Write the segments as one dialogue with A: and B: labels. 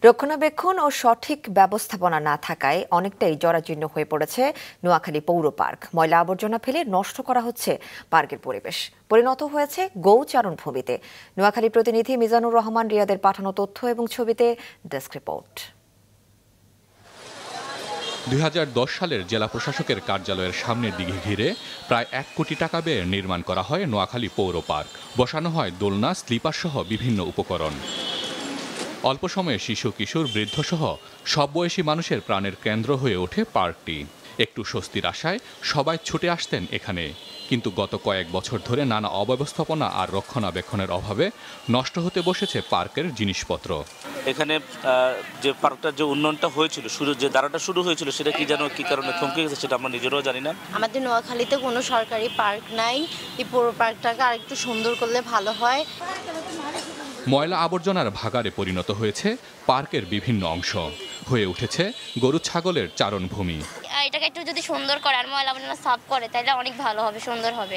A: রক্ষণাবেক্ষণ ও সঠিক ব্যবস্থাপনা না থাকায় অনেকটাই জরাজীর্ণ হয়ে পড়েছে নোয়াখালী পৌর পার্ক। ময়লা আবর্জনা ফেলে নষ্ট করা হচ্ছে পার্কের পরিবেশ, পরিণত হয়েছে গৌচারণ ভূমিতে। নোয়াখালী প্রতিনিধি মিজানুর রহমান রিয়াদের পাঠানো তথ্য এবং ছবিতে ডেস্ক রিপোর্ট।
B: 2010 সালের জেলা প্রশাসকের কার্যালয়ের সামনের দিকে ঘিরে প্রায় 1 কোটি টাকা ব্যয়ে নির্মাণ করা হয় নোয়াখালী পৌর পার্ক। বসানো হয় দোলনা, স্লিপার সহ বিভিন্ন উপকরণ। অল্প সময়ে শিশু, কিশোর, বৃদ্ধসহ সব বয়সী মানুষের প্রাণের কেন্দ্র হয়ে ওঠে পার্কটি। একটু স্বস্তির আশায় সবাই ছুটে আসতেন এখানে, কিন্তু গত কয়েক বছর ধরে নানা অব্যবস্থাপনা আর রক্ষণাবেক্ষণের অভাবে নষ্ট হতে বসেছে পার্কের জিনিসপত্র।
C: এখানে যে পার্কটার যে উন্নয়নটা হয়েছিল, যে ধারাটা শুরু হয়েছিল, সেটা কি যেন কি কারণে থমকে গেছে সেটা আমরা নিজেরাও জানি না।
D: আমাদের নোয়াখালীতে কোনো সরকারি পার্ক নাই, এই পৌর পার্কটাকে আরেকটু সুন্দর করলে ভালো হয়।
B: ময়লা আবর্জনার ভাগাড়ে পরিণত হয়েছে পার্কের বিভিন্ন অংশ, হয়ে উঠেছে গরু ছাগলের চারণভূমি।
E: এটাকে একটু যদি সুন্দর করে আর ময়লা আবর্জনা সাফ করে তাহলে অনেক ভালো হবে, সুন্দর হবে,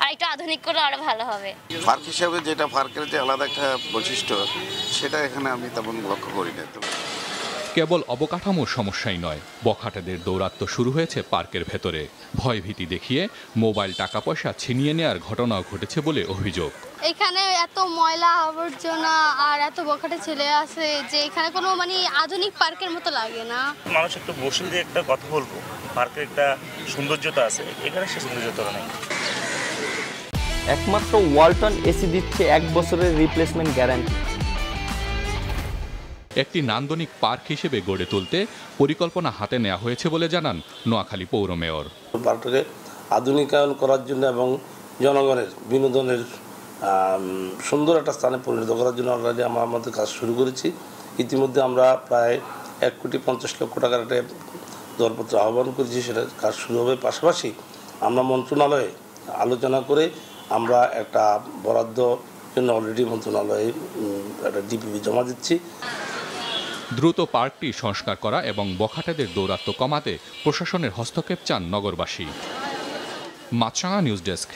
E: আর একটু আধুনিক করলে আরো ভালো হবে।
F: পার্ক হিসেবে যেটা পার্কের যে আলাদা একটা বৈশিষ্ট্য, সেটা এখানে আমি তেমন লক্ষ্য করি না।
B: কেবল অবকাঠামোর সমস্যাই নয়, বখাটেদের দৌরাত্ম্য শুরু হয়েছে পার্কের ভেতরে। ভয়ভীতি দেখিয়ে মোবাইল, টাকা পয়সা ছিনিয়ে নেওয়ার ঘটনাও ঘটেছে বলে অভিযোগ।
G: এখানে এত ময়লা আবর্জনা আর এত বখাটে ছেলে আছে যে এখানে কোনো আধুনিক পার্কের মতো লাগে না।
C: মানুষ একটু বসে দিয়ে একটা কথা বলবো, পার্কের একটা সৌন্দর্যতা আছে, এখানে সে সৌন্দর্যতা নেই।
H: একমাত্র ওয়ালটন এসি দিচ্ছে 1 বছরের রিপ্লেসমেন্ট গ্যারান্টি।
B: একটি নান্দনিক পার্ক হিসেবে গড়ে তুলতে পরিকল্পনা হাতে নেওয়া হয়েছে বলে জানান নোয়াখালী পৌর মেয়র।
I: পার্কটাকে আধুনিকায়ন করার জন্য এবং জনগণের বিনোদনের সুন্দর একটা স্থানে পরিণত করার জন্য অলরেডি আমরা আমাদের কাজ শুরু করেছি। ইতিমধ্যে আমরা প্রায় 1,50,00,000 টাকার একটা দরপত্র আহ্বান করেছি, সেটা কাজ শুরু হবে। পাশাপাশি আমরা মন্ত্রণালয়ে আলোচনা করে আমরা একটা বরাদ্দ জন্য অলরেডি মন্ত্রণালয়ে একটা ডিপিপি জমা দিচ্ছি।
B: দ্রুত পার্কটি সংস্কার করা এবং বখাটেদের দৌরাত্ম্য কমাতে প্রশাসনের হস্তক্ষেপ চান নগরবাসী। মাছরাঙা নিউজ ডেস্ক।